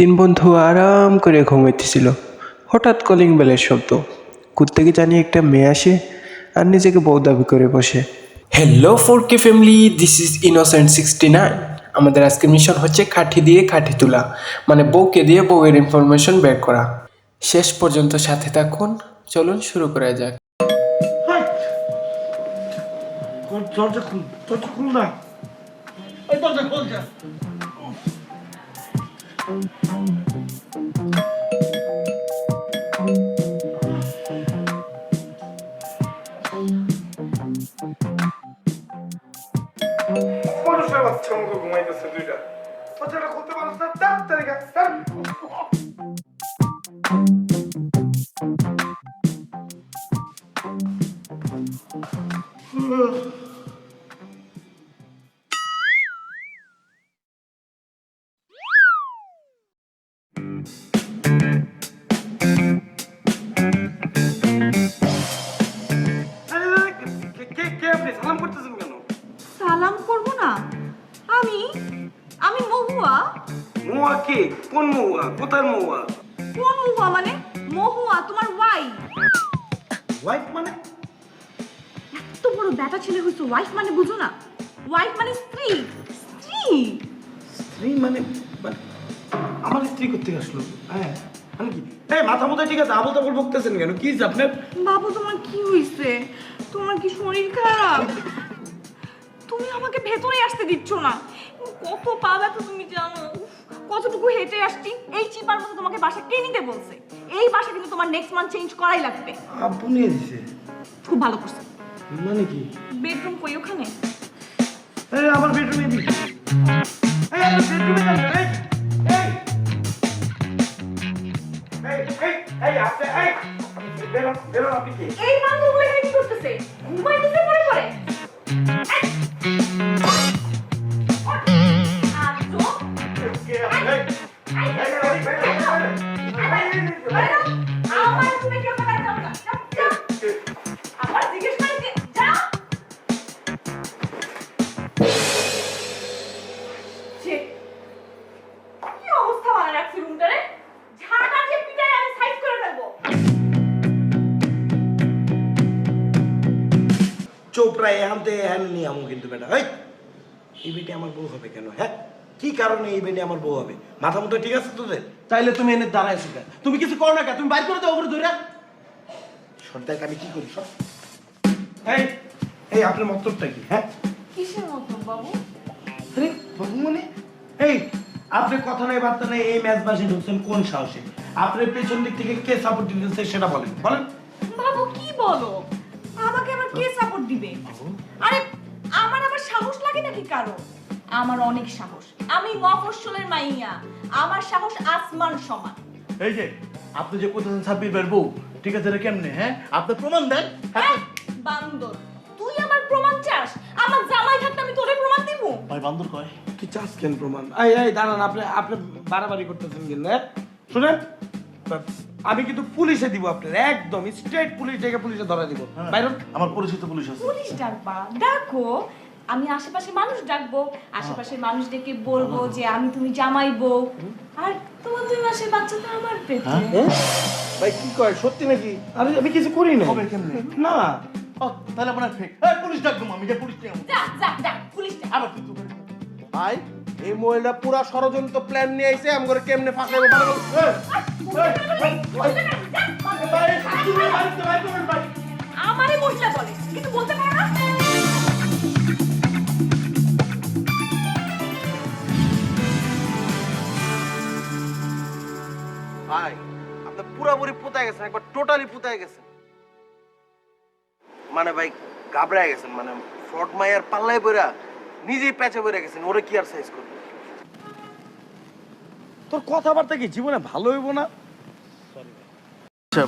তিন বন্ধু আরাম করে ঘুমাইতেছিল। হঠাৎ কলিং বেলের শব্দ। কোত্থেকে জানি একটা মেয়ে আসে আর নিজেকে বউ দাবি করে বসে। Hello 4K family, this is innocent 69। আমাদের আজকের মিশন হচ্ছে কাঠি দিয়ে কাঠি তোলা, মানে বউকে দিয়ে বউয়ের ইনফরমেশন বের করা। শেষ পর্যন্ত সাথে থাকুন, চলুন শুরু করা যাক। দরজা খুল না। এই দরজা খোল যা। মানুষের বাচ্চা মুখে ঘুমাইতেছে দুইটা। দরজাটা খুলতে পারছ না, তাড়াতাড়ি গা। কে আপনি সালাম করতেছেন কেন? সালাম করব না? আমি আমি মহুয়া। মহুয়া কে? কোন মহুয়া? কোথায় মহুয়া? কোন মহুয়া মানে? মহুয়া তোমার ওয়াইফ। ওয়াইফ মানে? এত বড় ব্যাটা ছেলে হইছো, ওয়াইফ মানে বুঝো না? ওয়াইফ মানে স্ত্রী। স্ত্রী স্ত্রী মানে মানে আমার স্ত্রী করতে আসলো? হ্যাঁ মানে কি? এই মাথা মতো ঠিক আছে, আবল তাবল বকতেছেন কেন? কি হইছে আপনার? বাবু তোমার কি হইছে? তোমার কি শরীর খারাপ? তুমি আমাকে ভেতরে আসতে দিচ্ছ না। কত পা ব্যথা তুমি জানো? কতটুকু হেঁটে আসছি। এই চিপার মতো তোমাকে বাসা কে নিতে বলছে? এই বাসা কিন্তু তোমার নেক্সট মান্থ চেঞ্জ করাই লাগবে। আব্বু নিয়ে দিছে? খুব ভালো করছে। মানে কি? বেডরুম কই ওখানে? এই আমার বেডরুমে দি। এই আমার বেডরুমে যান। এই আপনি বেরো আপনি কি? এই মানুষগুলো এখানে কি করতেছে? ঘুমাইতেছে পরে পরে। চোপড়া এহানতে এহান নিয়ে আমু কিন্তু বেটা। এই বেটি আমার বউ হবে কেন? হ্যাঁ কি কারণে এই বেটি আমার বউ হবে? মাথা মতো ঠিক আছে তোদের? তাইলে তুমি এনে দাঁড়াইছো কেন? তুমি কিছু করো না কেন? তুমি বাইর করে দাও ওপরে ধরে। সর্দারকে আমি কি করি সব? এই এই আপনার মতলবটা কি? হ্যাঁ কিসের মতন বাবু? আরে বাবু মানে এই আপনি কথা নাই বার্তা নেই, এই ম্যাচ বাসে ঢুকছেন কোন সাহসে? আপনার পেছন দিক থেকে কে সাপোর্ট দিতেছে সেটা বলেন বলেন। বাবু কি বলো? আমাকে আবার কে সাপোর্ট দিবে? আরে আমার আবার সাহস লাগে নাকি কারো? আমার অনেক সাহস। আমি মফস্বলের মাইয়া। আমার সাহস আসমান সমান। এই যে আপনি যে কোথায় ছাব্বির বের বউ, ঠিক আছে? এটা কেমনে? হ্যাঁ আপনি প্রমাণ দেন। হ্যাঁ বান্দর, তুই আমার প্রমাণ চাস? আমার জামাই থাকতে আমি তোরে প্রমাণ দিব? ভাই বান্দর কয়। তুই চাস কেন প্রমাণ? এই দাঁড়ান, আপনি আপনি বাড়াবাড়ি করতেছেন কিন্তু। হ্যাঁ শুনেন, আমি কিন্তু পুলিশে দিব আপনার, একদম স্ট্রেট পুলিশ ডেকে পুলিশে ধরা দিব। বাইরন আমার পরিচিত পুলিশ আছে। পুলিশ ডাকবা? ডাকো। আমি আশেপাশে মানুষ ডাকবো, আশেপাশের মানুষ ডেকে বলবো যে আমি তুমি জামাই বউ, আর তোমার 2 মাসের বাচ্চা তো আমার পেটে। ভাই কি কয় সত্যি নাকি? আমি কিছু করি না। হবে কেমনে? না ও তাহলে আপনার ফেক। এই পুলিশ ডাকবো, আমি যে পুলিশ নিয়ে যা যা যা পুলিশ ডাক। আবার তুই ভাই এই মহিলা পুরা ষড়যন্ত্র প্ল্যান নিয়ে আইছে আমগরে কেমনে ফাঁসাইবে ভালো আমারে মহিলা বলে কিন্তু বলতে পারে না। ভাই আপনি পুরাপুরি পুতায় গেছেন, একবার টোটালি পুতায় গেছেন। মানে ভাই ঘাবড়ায় গেছেন, মানে ফ্রড মাইয়ার পাল্লায় পড়া নিজেই প্যাচে পড়ে গেছেন। ওরে কি আর সাইজ করবে? তোর কথাবার্তা কি জীবনে ভালো হইব না? আচ্ছা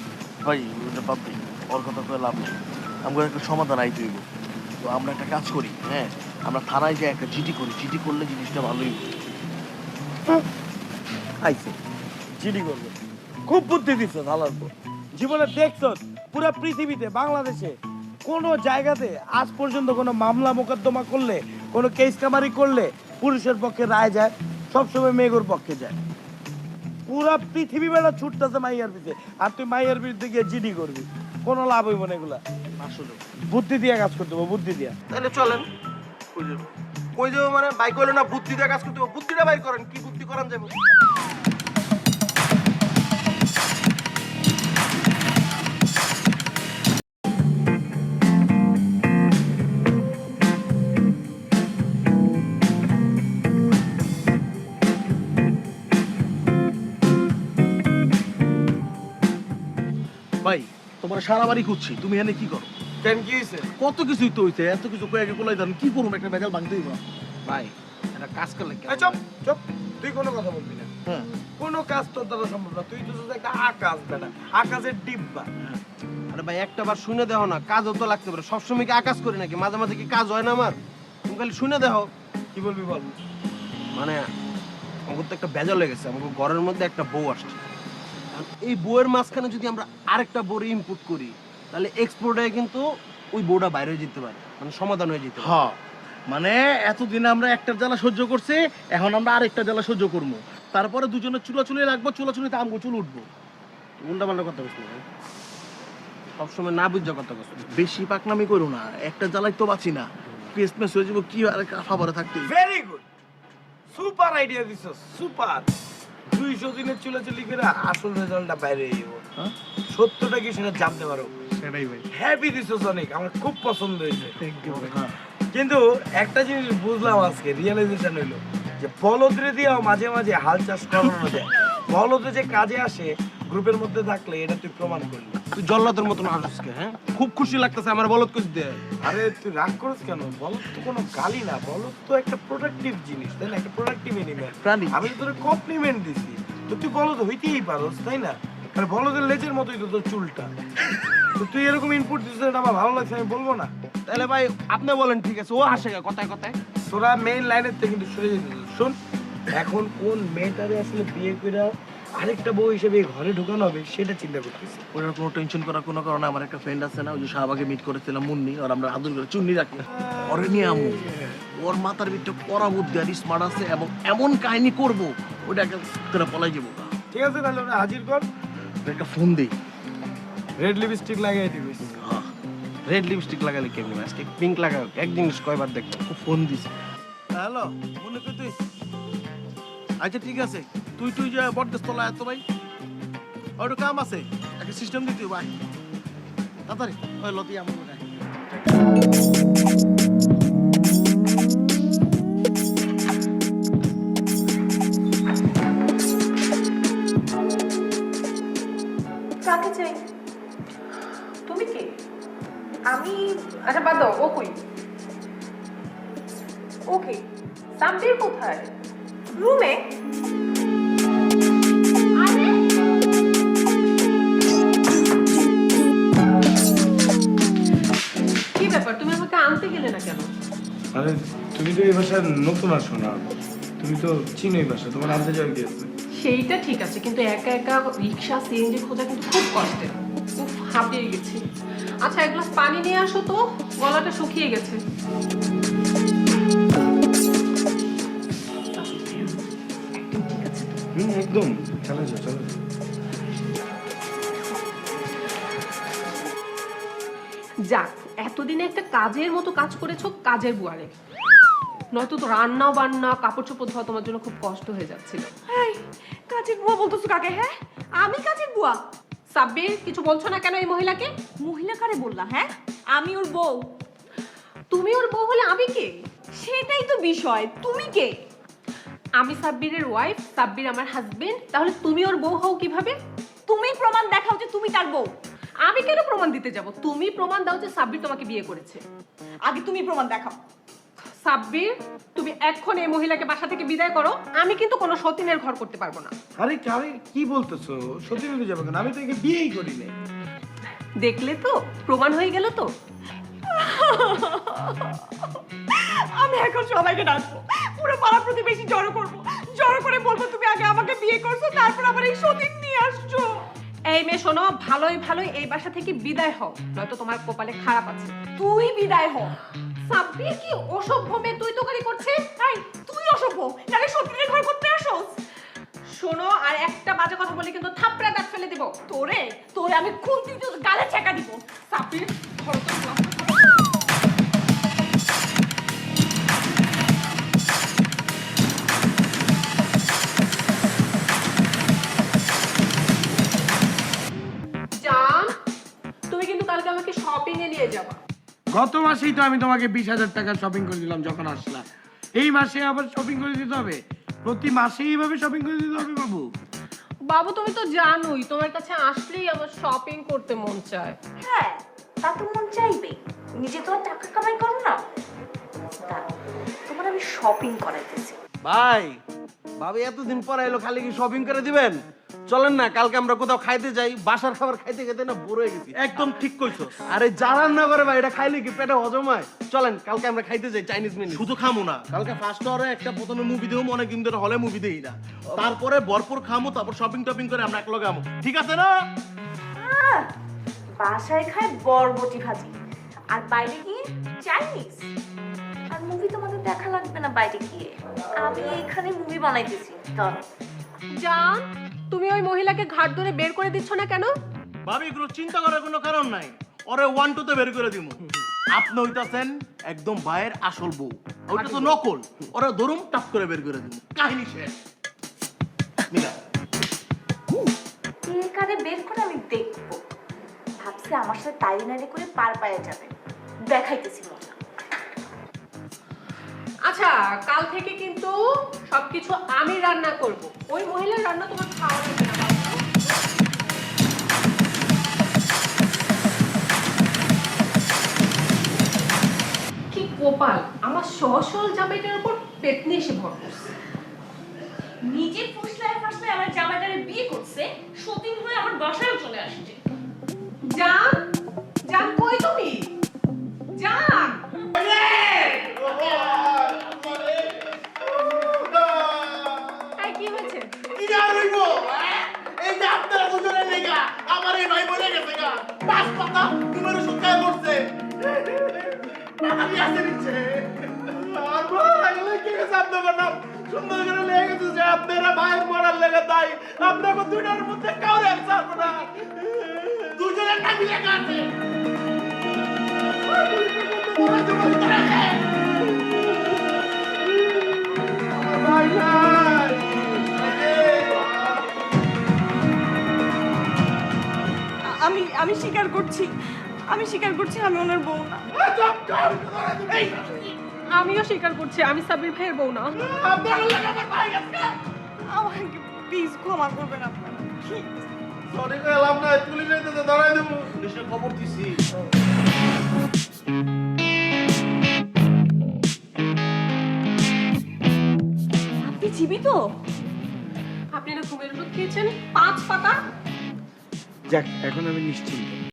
ভাই ওটা বাদ দিই, ওর কথা তো লাভ নেই। আমাদের একটা সমাধান আইতে হইব। তো আমরা একটা কাজ করি, হ্যাঁ আমরা থানায় যাই একটা জিডি করি। জিডি করলে জিনিসটা ভালোই হবে। আইছে জিডি করবে, খুব বুদ্ধি দিছ ভালোর পর। জীবনে দেখছ পুরো পৃথিবীতে বাংলাদেশে কোনো জায়গাতে আজ পর্যন্ত কোনো মামলা মোকদ্দমা করলে, কোনো কেস কামারি করলে পুরুষের পক্ষে রায় যায়, সবসময় মেয়েগুর পক্ষে যায়। পুরা পৃথিবী বেলা ছুটতেছে মাইয়ার পিছে, আর তুই মাইয়ার বিরুদ্ধে গিয়ে জিডি করবি, কোনো লাভ হইব না এগুলা। আসলে বুদ্ধি দিয়ে কাজ করতে হবে, বুদ্ধি দিয়া। তাহলে চলেন। কই যাবো মানে? বাইক হলো না, বুদ্ধি দিয়ে কাজ করতে হবে। বুদ্ধিটা বাইর করেন, কি বুদ্ধি করান যাবে? ভাই তোমার সারা বাড়ি খুঁজছি, তুমি এখানে কি করো? কেন কি হয়েছে? কত কিছুই তো হইছে, এত কিছু কয়ে কোলাই দেন, কি করবো? একটা মেজাল ভাঙতেই বা। ভাই একটা কাজ করলে এই চুপ চুপ, তুই কোনো কথা বলবি না। হ্যাঁ কোনো কাজ তোর দ্বারা সম্ভব না, তুই তো শুধু একটা আকাশ বেটা, আকাশের ডিব্বা। আরে ভাই একটা বার শুনে দেখো না, কাজও তো লাগতে পারে। সবসময় কি আকাশ করি নাকি? মাঝে মাঝে কি কাজ হয় না আমার? তুমি খালি শুনে দেখো। কি বলবি বল। মানে আমার তো একটা বেজাল হয়ে গেছে, আমাকে ঘরের মধ্যে একটা বউ আসছে। আর এই বউয়ের মাঝখানে যদি আমরা আরেকটা বউ ইনপুট করি, তাহলে এক্সপোর্ট হয়ে কিন্তু ওই বউটা বাইরে হয়ে যেতে পারে, মানে সমাধান হয়ে যেতে পারে। হ্যাঁ, মানে এতদিন আমরা একটার জ্বালা সহ্য করছি, এখন আমরা আরেকটা জ্বালা সহ্য করবো। তারপরে দুজনের চুলাচুলি রাখবো, চুলাচুলিতে আমগো চুল উঠবো। উল্টা পাল্টা কথা বলছি ভাই, সবসময় না বুঝা কথা বলছি। বেশি পাকনামি করো না, একটা জ্বালাই তো বাঁচি না। ক্রিসমাস হয়ে যাবো কি আর খাবারে থাকতে। ভেরি গুড, সুপার আইডিয়া দিছস, সুপার। 200 দিনের চুলাচুলি করে আসল রেজাল্টটা বাইরে যাবো। হ্যাঁ? সত্যটা কি সেটা জানতে পারো। সেটাই ভাই। হ্যাপি দিছস অনেক, আমার খুব পছন্দ হয়েছে। থ্যাংক ইউ ভাই। কিন্তু একটা জিনিস বুঝলাম আজকে, রিয়েলাইজেশন হইলো যে বলদরে দিয়েও মাঝে মাঝে হাল চাষ করানো যায়। বলদে যে কাজে আসে গ্রুপের মধ্যে থাকলে, এটা তুই প্রমাণ করলি। তুই জল্লাদের মতন আসছে, হ্যাঁ? খুব খুশি লাগতেছে আমার বলদ কুচ দিয়ে। আরে তুই রাগ করিস কেন? বলদ তো কোনো গালি না, বলদ তো একটা প্রোডাক্টিভ জিনিস, তাই না? একটা প্রোডাক্টিভ এনিম্যাল, প্রাণী। আমি তো তোর কমপ্লিমেন্ট দিছি, তো তুই বলদ হইতেই পারোস, তাই না? আর বলদের লেজের মতোই তো তোর চুলটা। তো তুই এরকম ইনপুট দিছিস, এটা আমার ভালো লাগছে, আমি বলবো না। তাহলে ভাই আপনি বলেন, ঠিক আছে, ও হাসে গা কথায় কথায়। তোরা মেইন লাইনের থেকে কিন্তু সরে যেতে দিস। শোন, এখন কোন মেয়েটারে আসলে বিয়ে করে আরেকটা বউ হিসেবে এই ঘরে ঢুকানো হবে সেটা চিন্তা করতেছি। ওটার কোনো টেনশন করার কোনো কারণে, আমার একটা ফ্রেন্ড আছে না, ওই যে শাহবাগে মিট করেছিলাম মুন্নি, আর আমরা আদর করে চুন্নি রাখি, ওরে নিয়ে আমু। ওর মাথার ভিতরে করা বুদ্ধি আর স্মার্ট আছে, এবং এমন কাহিনী করবো ওইটাকে তোরা পলাই যাবো। ঠিক আছে, তাহলে ওরা হাজির কর। একটা ফোন দিই। রেড লিপস্টিক লাগাই দিবি। হ্যাঁ, রেড লিপস্টিক লাগালে কেমনি? আজকে পিঙ্ক লাগাও, এক জিনিস কয়বার দেখবো। Phone this. হ্যালো, মনে করি তুই? আচ্ছা ঠিক আছে, তুই যে বটগাছ তলায় এত ভাই, ওটা কাম আছে, একটা সিস্টেম দিতে ভাই তাড়াতাড়ি। ওই লতি আমার মনে হয়। কাকে চাই? তুমি কে? আমি, আচ্ছা বাদ দাও, ও কই? ওকে, সাব্বির কোথায়? রুমে? আরে কি ব্যাপার, তুমি আমাকে আনতে গেলে না কেন? আরে তুমি তো এই ভাষার নতুন আসো না, তুমি তো চিনো এই ভাষা, তোমার আনতে যাওয়ার কি আছে? সেইটা ঠিক আছে, কিন্তু একা একা রিক্সা সিএনজি খোঁজা কিন্তু খুব কষ্টের। উফ, হাঁপিয়ে গেছি। আচ্ছা এক গ্লাস পানি নিয়ে আসো তো, গলাটা শুকিয়ে গেছে। একদম, চলে যাও চলো। যাক, এতদিনে একটা কাজের মতো কাজ করেছো, কাজের বুয়ারে। নয়তো তো রান্না বান্না কাপড় চোপড় ধোয়া তোমার জন্য খুব কষ্ট হয়ে যাচ্ছিল। এই কাজের বুয়া বলতেছো কাকে? হ্যাঁ, আমি কাজের বুয়া? সাব্বির, কিছু বলছো না কেন এই মহিলাকে? মহিলা কারে বললা? হ্যাঁ, আমি ওর বউ। তুমি ওর বউ হলে আমি কে? সেটাই তো বিষয়, তুমি কে? আমি সাব্বিরের ওয়াইফ, সাব্বির আমার হাজবেন্ড, তাহলে তুমি ওর বউ হও কিভাবে? তুমি প্রমাণ দেখাও যে তুমি তার বউ। আমি কেন প্রমাণ দিতে যাব? তুমি প্রমাণ দাও যে সাব্বির তোমাকে বিয়ে করেছে। আগে তুমি প্রমাণ দেখাও। সাব্বির, তুমি এখন এই মহিলাকে বাসা থেকে বিদায় করো, আমি কিন্তু কোনো সতীনের ঘর করতে পারবো না। আরে আরে কি বলতেছো? সত্যি বলতে যাবে কেন? আমি তো একে বিয়েই করি নাই। দেখলে তো, প্রমাণ হয়ে গেল তো। আমি এখন সবাইকে ডাকবো, পুরো পাড়া প্রতিবেশী জড়ো করবো, জড়ো করে বলবো তুমি আগে আমাকে বিয়ে করছো, তারপর আবার এই সতীন নিয়ে আসছো। এই মেয়ে শোনো, ভালোই ভালোই এই বাসা থেকে বিদায় হও, নয়তো তোমার কপালে খারাপ আছে। তুই বিদায় হ। সাব্বির কি অসভ্য মেয়ে তুই তোকারি করছে? তাই তুই অসভ্য, নালে সতীনের ঘর করতে আসোস? শোনো, আর একটা বাজে কথা বলে কিন্তু থাপড়া দাঁত ফেলে দেব। তোরে তোরে আমি খুন্তি দিয়ে তোর গালে ছেঁকা দিব। সাপির ধরো তো গ্লাসটা। জান, তুমি কিন্তু কালকে আমাকে শপিং এ নিয়ে যাবা। গত মাসেই তো আমি তোমাকে 20,000 টাকা শপিং করে দিলাম যখন আসলা। এই মাসে আবার শপিং করে দিতে হবে? প্রতি মাসেই এইভাবে শপিং করে দিতে হবে বাবু? বাবু তুমি তো জানোই তোমার কাছে আসলেই আমার শপিং করতে মন চায়। হ্যাঁ, তা তো মন চাইবে। নিজে তো আর টাকা কামাই করো না। দাঁড়াও, তোমার আমি শপিং করাইতেছি। ভাই, ভাবি এতদিন পর এলো, খালি কি শপিং করে দিবেন? চলেন না কালকে আমরা কোথাও খাইতে যাই, বাসার খাবার খাইতে খেতে না বোর হয়ে গেছি। একদম ঠিক কইছো। আরে যারা না করে ভাই, এটা খাইলে কি পেটে হজম হয়? চলেন কালকে আমরা খাইতে যাই চাইনিজ মেনু। শুধু খামো না, কালকে ফার্স্ট আওয়ারে একটা প্রথমে মুভি দেবো, অনেক দিন ধরে হলে মুভি দেই না। তারপরে ভরপুর খামো, তারপর শপিং টপিং করে আমরা একলগে আমো, ঠিক আছে না? বাসায় খায় বরবটি ভাজি আর বাইরে গিয়ে চাইনিজ। আর মুভি তোমাদের দেখা লাগবে না বাইরে গিয়ে, আমি এখানে মুভি বানাইতেছি। দাঁড়াও, জান, তুমি ওই মহিলাকে ঘাট ধরে বের করে দিচ্ছ না কেন? ভাবি এগুলো চিন্তা করার কোনো কারণ নাই, ওরে 1 2 তে বের করে দিমু। আপনি হইতাছেন একদম ভাইয়ের আসল বউ, ওইটা তো নকল। ওরা ধরুম টাপ করে বের করে দিমু, কাহিনী শেষ। মিলা কে কারে বের করে আমি দেখবো। ভাবছি আমার সাথে তাড়ি নাড়ি করে পার পায়ে যাবে, দেখাইতেছি মজা। আচ্ছা, কাল থেকে কিন্তু সবকিছু আমি রান্না করব। ওই মহিলার রান্না তোমার খাওয়া লাগবে না বাবু। কি গোপাল, আমার সহসল জামাইটার উপর পেতনি এসে ভর করছে। নিজে ফুসলায় ফাসলায় আমার জামাইটারে বিয়ে করছে, সতীন হয়ে আমার বাসায় চলে আসছে। জান, জান কই তুমি? জান, এই কি হয়েছে? কি আর হইব? এই যে আপনারা দুজনের লেগা আমার এই ভাই বলে গেছে গা, পাঁচ পাতা তোমার শুকায় পড়ছে। আমি আসে নিচ্ছে আর ভাই লেগে গেছে আপনাদের নাম সুন্দর করে লেগে গেছে যে আপনারা ভাই মরার লেগে তাই আপনাকে দুইটার মধ্যে কাউরে একসাথ না, দুজনের নামই লেখা আছে। ভাই ভাই আমি স্বীকার করছি, আমি স্বীকার করছি আমি ওনার বউ না। আমিও স্বীকার করছি আমি সাবির ভাইয়ের বউ না। আমাকে প্লিজ ক্ষমা করবেন আপনারা। সরি কইলাম না, পুলিশ আইতেছে, ধরাই দেবো। পুলিশে খবর দিছি। আপনি জীবিত? আপনি না ঘুমের ওষুধ খেয়েছেন 5 পাতা? যাক, এখন আমি নিশ্চিন্ত।